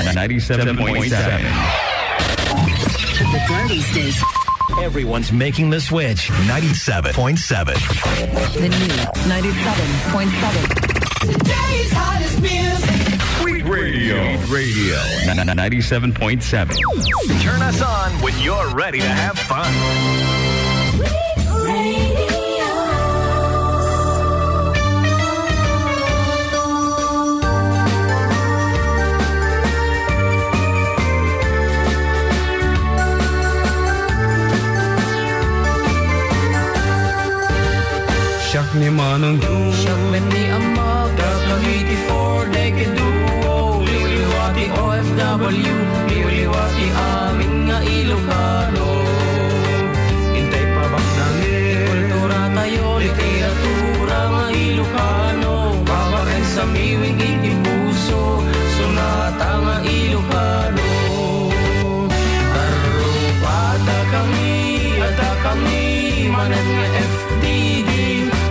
97.7. The party station. Everyone's making the switch. 97.7. The new 97.7. Today's hottest music. Sweet Radio. 97.7. Turn us on when you're ready to have fun. Siyak ni Manong June, siyak ni Amag, Davlagiti for Decade Duo, liwliwati OFW, liwliwati aming nga Ilocano. Hintay pa bang nangin, kultura tayo, literatura nga Ilocano, babakan sa miwing iti puso, sunata nga Ilocano. Tarupata kami, ada kami, manan nga FDD,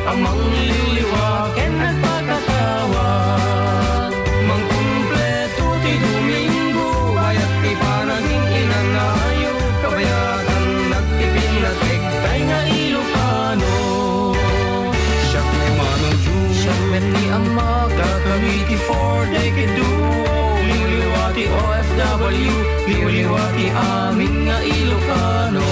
amang liliwaken at pagkatawag. Mangkumpleto ti Domingo, bayat ti panaging inanayo, kabayatan nagtipinatek, tay nga Ilocano. siyak ni Manong June, Siyak ni Amag, Davlagiti for Decade Duo, liwliwati OFW, liwliwati aming nga Ilocano.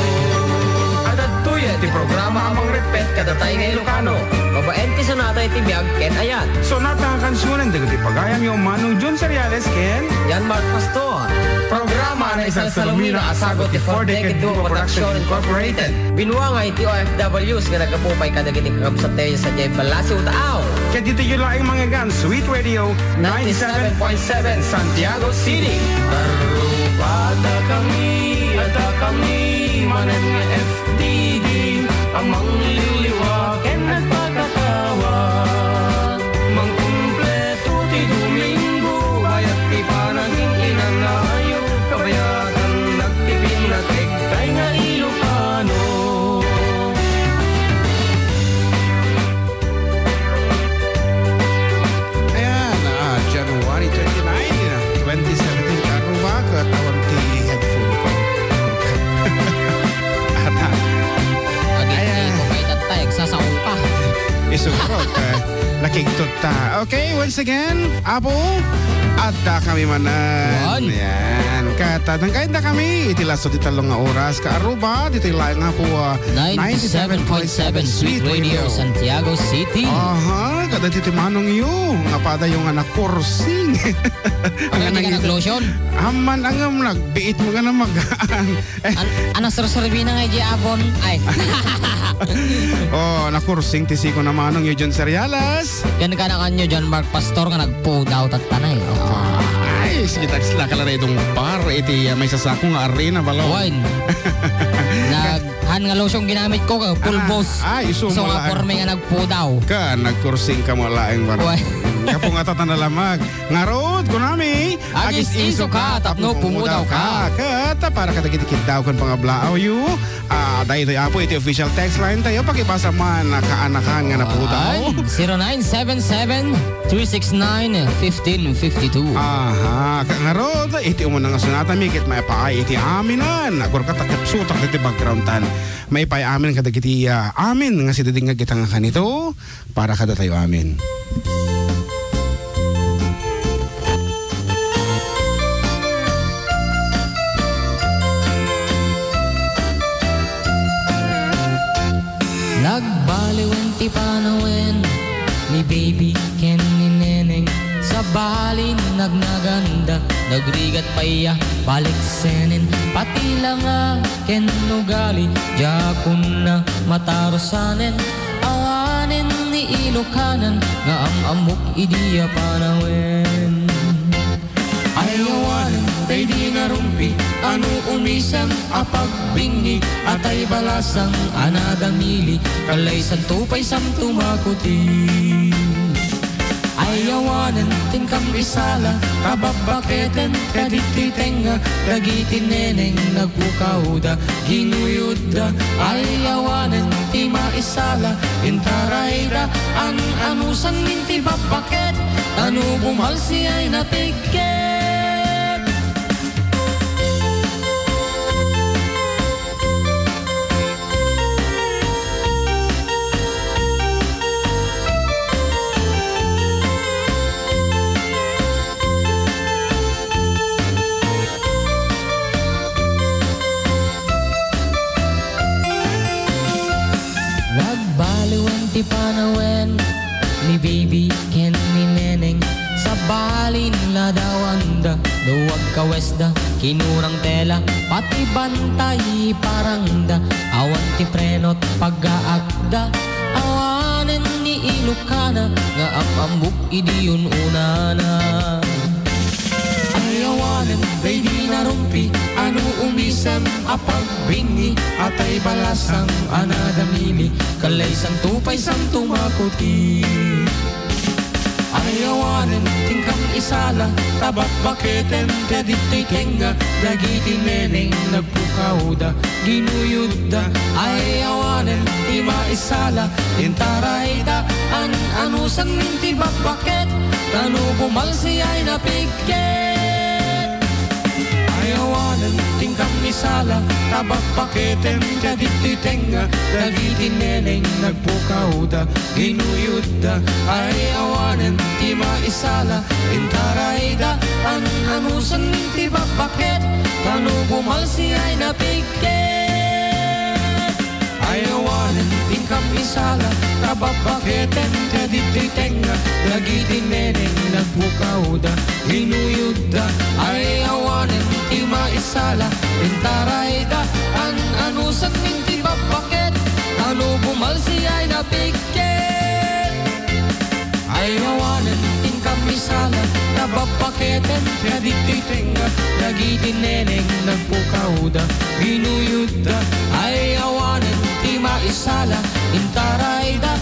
Ti programa amang repet kada tayo nga Ilocano. Babaen ti sonata iti biyag ken ayan. sonata ang kansunan dagiti pagayam yung Manong June Seriales ken Yan Mark Pastor. Programa na isang salumina asagot ti 4-Decade Duo Production Incorporated. Binuangay ti OFWs nga nagkapupay kadagiti kakabsatay sa Jay Balasi Utaaw. kaya dito yung laing mga gan Sweet Radio 97.7 Santiago City. Arupata kami, ada kami, manan nga FDD, amang liliwaken at pagkatawag. Mangkumpleto ti Domingo, bayat ti panaging inanayo, kabayatan nagtipinatek, tay nga Ilocano. ayan January 29 2017 karuba katawag ti headphone ko Sasaong pa. isukrot nakiktot ta. Okay, once again Apo at kami manan One. yan katadang kahit na kami itilaso di talong nga oras ka aruba dito lang nga po 97.7 Sweet Radio Santiago City. aha kada dito manong yu nga pada yung anak kursing Ang hindi ka nag-lotion? aman ang nagbiit mo nga na magaan Ano sir-serbi na nga Abon? Ay. oh nakursing tisi ko na manong yu John Serialas Yan ka na kanyo John Mark Pastor nga nagpo daw tatanay. ay sige tagsila ka lang itong bar iti may sasako nga arena balaw Wine. Naghan nga lotion ginamit ko ka pulbos. iso So mo nga lang porme nga nagpo daw. ka nagkursing ka mo laing bar Wine. kapong atatan na lamag nga road kunami Agis iso ka tapno pumudaw ka. kata para kadagit-dikit daw kan pangablaaw yu dahil tayo apo iti official text line tayo pakibasa man kaanakan nga napudaw 0977-369-1552. aha nga road iti umuna nga sunata mikit may paay iti aminan agur katakip sutak iti background tan may paay amin kadagiti amin nga sididing nga kita nga kanito para kada tayo amin. Nagbaliwan ti panawin ni baby ken ni neneng sa bali nagnaganda nagrigat paya balik senen pati lang ken nugali jakun na matarosanen awanen ni Ilocanan nga ang amok idiya panawin ayawanen tay di narumpi ano umisang apagbingi atay balasang anadamili kalay santupay samtumakuti ayawanan tingkam isala kababaketen kaditi tenga dagiti neneng nagpukauda ginuyuda ayawanan ti maisala intarayda ang anusan minti babaket ano bumalsi ay napiket ladawanda, duwag kawesda, kinurang tela, pati bantay parangda, awan ti prenot pag-aakda, awanen ni Ilocana, nga apambuk idiyun unana. Ayawanen, baby narumpi, ano umisem, apagbingi, atay balasang anadamili, kalaysang tupay sang tumakuti. Ayawanen, tingkang isala, tabat baketen, kadito'y tenga, dagiti neneng nagpukauda, ginuyuda. Ayawanen, ti maisala, intarayda, anusan ti bakbaket, tanu bumalsi ay napigket. Ayawanen, tingkang isala, tabak paketen, kadito'y tenga, dagiti neneng nagpukauda, ginuyuda. Ayawanen, ti maisala, intarayda, anusan ti bakbaket, tanu bumalsi ay napigket. Ayawanen, tingkang isala, tabak paketen, kadito'y tenga, dagiti neneng nagpukauda, ginuyuda. Ayawanen, ti maisala, intarayda, anusan ti bakbaket, tanu bumalsi ay napigket. Ayawanen, tingkang isala, tabak paketen, kadito'y tenga, dagiti neneng nagpukauda, ginuyuda. Ayawanen, ti maisala, intarayda,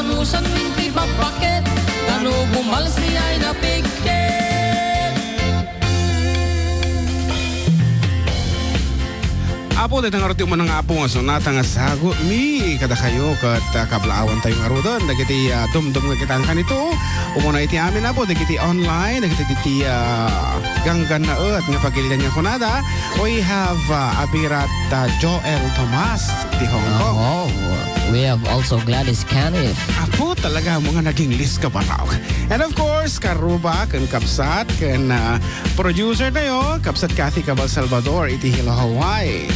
anusan ti bakbaket, tanu bumalsi ay napigket. Apo, dahil nga roti mo nga apo nga sonata nga sago mi kada kayo kat kablaawan tayo nga rodon dagiti dumdum nga kita kan ito umuna iti amin apo dagiti online dagiti ganggan na nga pagilitan nga kunada we have abirat Joel Tomas di Hong Kong. Oh, we have also Gladys Canif. Apo talaga mga naging list ka ba raw. And of course Karuba kan Kapsat kan producer tayo Kapsat Kathy Cabal Salvador iti Hilo Hawaii.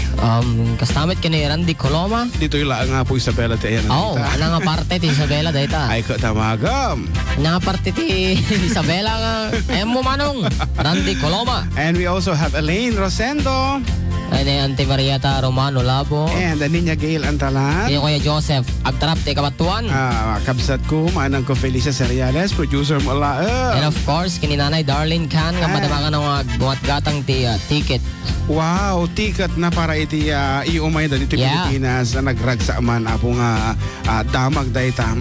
Kastamit ka ni Randy Coloma. Dito yung nga po Isabela ti ayan. Oh, ana nga parte ti Isabela dayta. Ay ko tamagam. Nga parte ti Isabela nga. Ayun mo manong Randy Coloma. And we also have Elaine Rosendo. Ay Auntie Marieta Romano Labo. And Ninya Gail Antalan. Yung Kuya Joseph Agtrap ti Kabatuan. Kabsat ko manang ko Felicia Seriales, producer mo And of course kini Nanay Darlene Can nga madabangan ng bumatgatang ti ticket. Wow, ticket na para iti iumay da dito Pilipinas na nagragsa man apo nga damag dayta.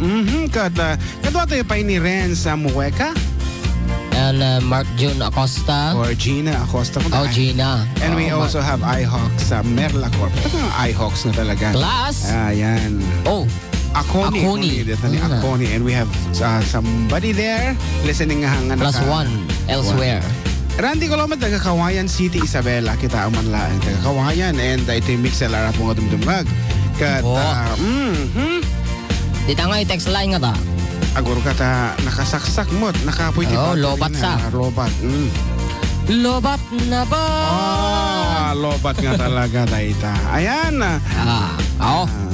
Kadwa tayo pa ni Ren sa Mueca. And Mark June Acosta. Or Gina Acosta. Oh, Gina. And we also have iHawks sa Merla Corp. Ito nga iHawks na talaga. Class. Yan. Oh. Akoni. Akoni. And we have somebody there listening nga hanga Plus one elsewhere. Randy Coloma, taga Kawayan City, Isabela. Kita ang manlaan. Taga Kawayan. And ito yung mixelara po nga dumdumag. Kat, Dita nga i-text line nga ta. Aguro ka ta, nakasaksak mo. Nakapoy di lobat sa. Lobat. Lobat na ba? Lobat nga talaga dayta. Ayan.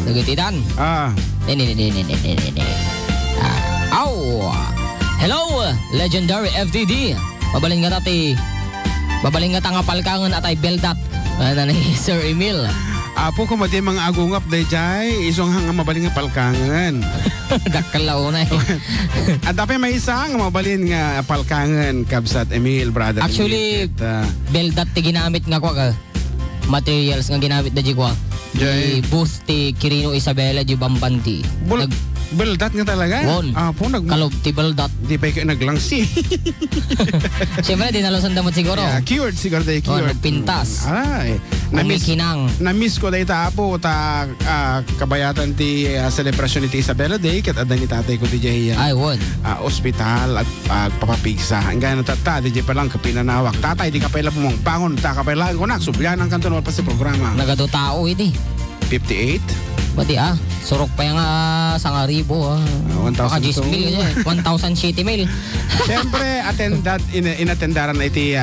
Nagititan. Hello, legendary FDD. Babaling nga nga palkangan atay beldat. Ano ni Sir Emil. Apo ko madi mga agungap day jay isong hanga mabaling nga palkangan. Dakalaw na At dapat may isang mabalin nga palkangan Kabsat Emil brother. Actually beldat ti ginamit nga kwa materials nga ginamit da jikwa. Di booth ti Quirino Isabela di Bambanti. Beldat nga talaga? Apo kalob ti beldat. Di pa kayo naglangsi. Siyempre dinalusan damot siguro. Cured siguro tayo cured. Pintas. Na-miss ko dahil apo kabayatan ti celebration ni Isabela Day kat adan ni tatay ko DJ ospital at papapigsa hanggang natata DJ pa lang kapinanawak tatay di ka pala bumangpangon ta ka pala ko na subyan ang kanton pa sa programa nagado tao iti 58 Pati surok pa yung sangaribo 1,000 1,000 city mail. Siyempre inatendaran na iti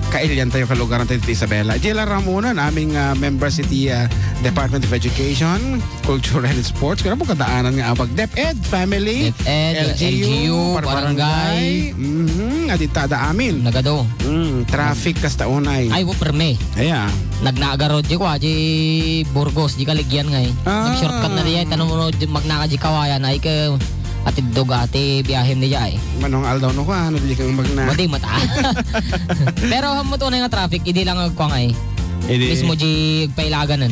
kailian tayo kalugaran tayo iti Isabela. Jela Ramonan, aming members iti Department of Education, Culture and Sports. Kaya po kadaanan nga abag DepEd, Family, LGU, Barangay. nga ditada amin. Nagado. Traffic kasta unay. Ay, perme. Aya. Nagnagarod di ko, di Burgos, di Kaligyan nga eh. Nag-shortcut na diya, tanong mo magnaka di Kawayan, ay ka atid doga, ati biyahem niya eh. Manong aldaw no ko, ano di kang magna. Madi mata. Pero hamot unay nga traffic, hindi lang ako nga eh. Mismo di pailaganan.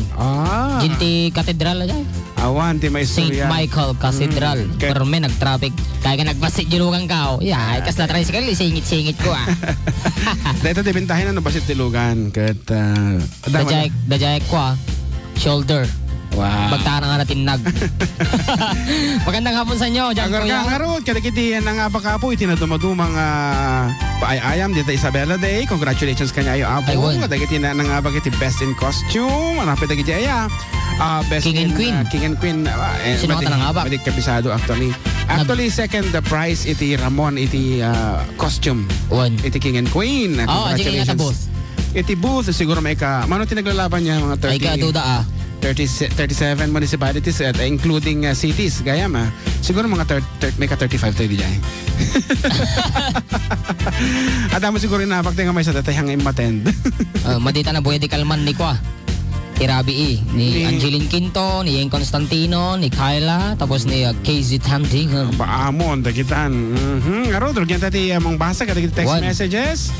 Jinti katedral aja. Awan, ti may St. Michael Cathedral. Pero may nag-traffic. Kaya ka nagbasit julugan ka. Yeah, kas na tricycle, singit-singit ko ah. Dito di bintahin na basit tilugan. Kat, dajayek ko ah. Shoulder. Wow. Bagtana nga natin nag. Magandang hapon sa inyo. Agar ka nga ron, kadikiti yan ang apakapo, itinadumadumang paayayam dito Isabela Day. Congratulations kanya ayo apo. Kadikiti na nang abagiti best in costume. Anapit dagiti aya. Best King and Queen. King and Queen. Sino ka nang abag? Madik kapisado actually. Actually, second the prize iti Ramon, iti costume. Iti King and Queen. Congratulations. Iti booth, siguro may ka, mano tinaglalaban niya mga 30. Ay ka, duda ah. 37 municipalities at including cities gayam siguro mga may ka 35 tayo diyan. At mo siguro napakte nga may sa tatay hang imatend. Madita na buhay di kalman ni ko Irabi ni Angeline Quinto, ni Yeng Constantino, ni Kyla, tapos ni KZ Tamding. Paamon dakitan. Aro drogyan tati mong basa kada text messages.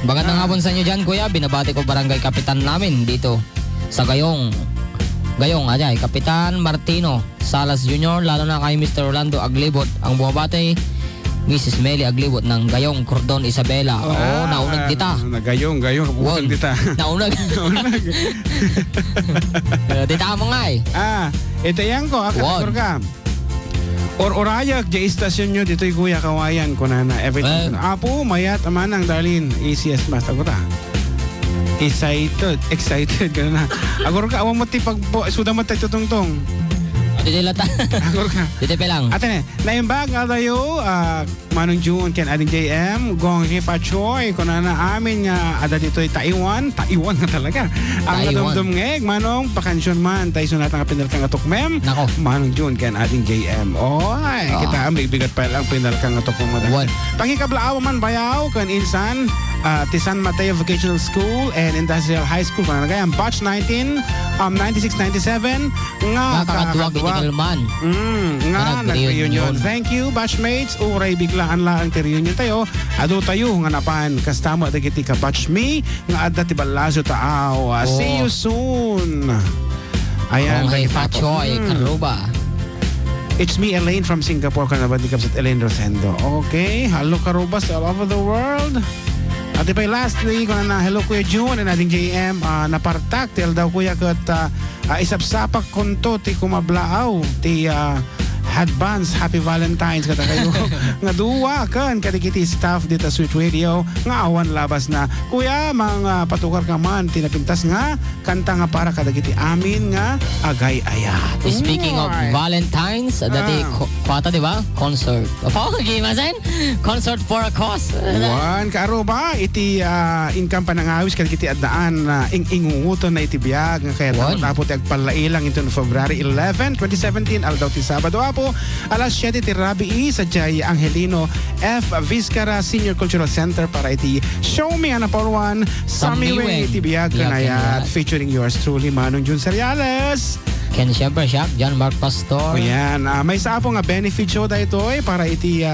Magandang hapon sa inyo dyan, kuya. Binabati ko barangay kapitan namin dito sa Gayong ajay, Kapitan Martino Salas Jr., lalo na kay Mr. Orlando Aglibot. Ang bumabati, Mrs. Meli Aglibot ng Gayong Cordon Isabela. Naunag dita. Gayong, kaputang dita. Naunag. Dita mo nga eh. Ito yan ko, akator ka. Orayak, di istasyon nyo, dito'y Kuya Kawayan, kunana, everything. Apo, mayat, amanang, darlin, ACS basta ko ta. Excited ka na. Agor ka, awang mati pag suda mo tayo tutungtong. Dito lata. Agor ka. Dito pa lang. Ate naimbag nga tayo, Manong June, ken ading JM, gong hifa choy, kung na amin nga, ada dito'y Taiwan nga talaga. Ang nadumdum ngeg, Manong, pakansyon man, tayo sunat nga pinalkang atok mem. Nako. Manong June, ken ading JM. Kita ang bigat pa lang pinalkang atok mem. Pangikablaaw man bayaw, kan insan, ti San Mateo Vocational School and Industrial High School kung nagayang batch 96-97 nga kakatuwag itikalman nga nag-reunion. Thank you batchmates. Uray biglaan lang ti reunion tayo. Ado tayo nga napan kastama dagiti ka batch me nga adda ti balazo taaw. See you soon. Ayan. Okay, Pachoy, Karuba. It's me, Elaine from Singapore. Kanabandikap sa Elaine Rosendo. Okay, hello Karubas all over the world. At ipay lastly, kung na hello Kuya June and ating JM, napartak, tel daw kuya kat isapsapak konto ti kumablaaw, ti advance Happy Valentine's kata kayo nga duwa kan kadikiti staff dito Sweet Radio nga awan labas na kuya mga patukar ka man tinapintas nga kanta nga para kadagiti amin nga agay ayat. Speaking of Valentine's, dati kwata di ba? Concert. Gimasen? Concert for a cause. Wan karo ba iti income pa nang awis kadagiti addaan ingunguton na iti biyag nga kaya tapos agpalailang ito no February 11, 2017 aldaw ti Sabado apo alas 7 ti Rabi sa Jay Angelino F. Vizcara Senior Cultural Center para iti Show Me Anapol 1 Samiwe iti biyag kanayat featuring yours truly Manong June Seriales. Ken Shepherd Shop, John Mark Pastor. Yan, may sa apo nga benefit show da ito para iti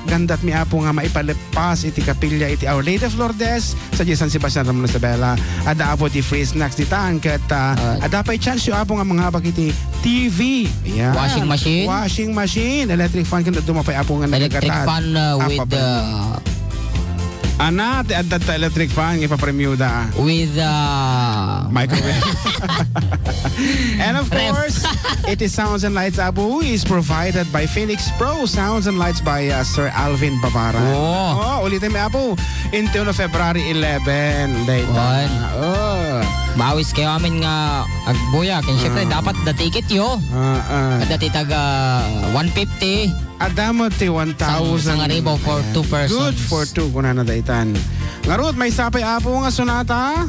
gandat mi apo nga maipalipas iti kapilya iti Our Lady of Lourdes sa San Sebastian Ramon Isabela. Ada apo ti free snacks di tangket. Ada pa chance yung apo nga mga bag iti TV. Yan. Washing machine. Electric fan kung dumapay apo nga electric fan with Ana, at electric fan, ipapremyuda. With microwave. And of course, it is Sounds and Lights Abu is provided by Phoenix Pro. Sounds and Lights by Sir Alvin Bavara. Ulitin mo Abu. Into February 11. Mawis kayo amin nga agbuya. Kaya syempre dapat the ticket yo. At dati taga 150. Adamo ti 1,000. Sang aribo for 2 persons. Good for 2 kung na daitan. Ngarut, may sapay apo nga sonata.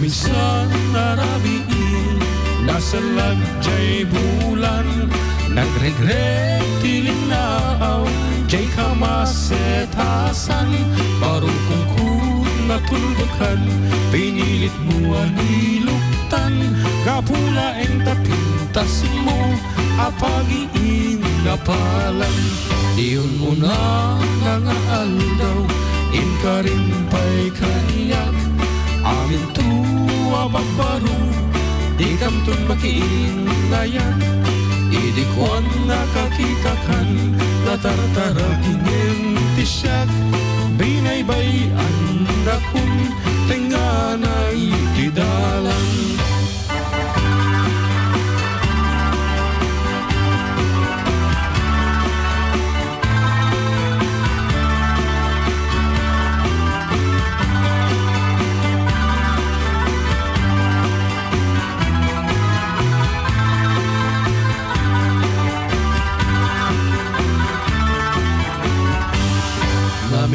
Minsan narabiin, nasa lagjay bulan. Nagregret tilinaaw Jay kamasetasan Baro kong natulbakan Pinilit mo aniluktan Kapula ang tapintas mo Apagiin na palan Diyon mo na nangaalaw In ka rin pa'y kaniyak Amin tuwa bagbaro Di kamtun makiin na yan Idikwan nakakitakan Natartaragin yung tisyak Binaybayan na kung Tenganay tidalang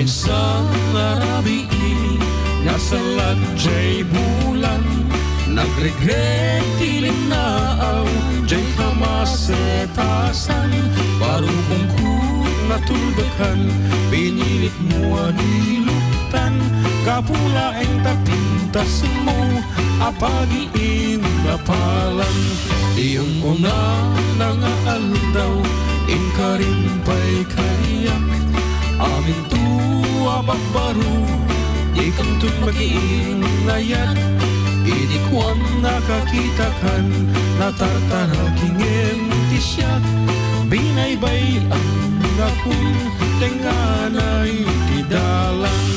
Minsan narabiin Nasa ladya'y bulan Nagregret tilinaaw Jay kamasetasan Parupong natulbakan Pinilit mo aniluktan Kapula ang tapintas mo Apagiin na palan Iyong una nangaalaw In ka rin pa'y kariyak Amin tuwa bagbaro Ikang tun magiing layat Idikwan nakakitakan Natartaraging entisyak Binaybay ang akong Tenganay tidalang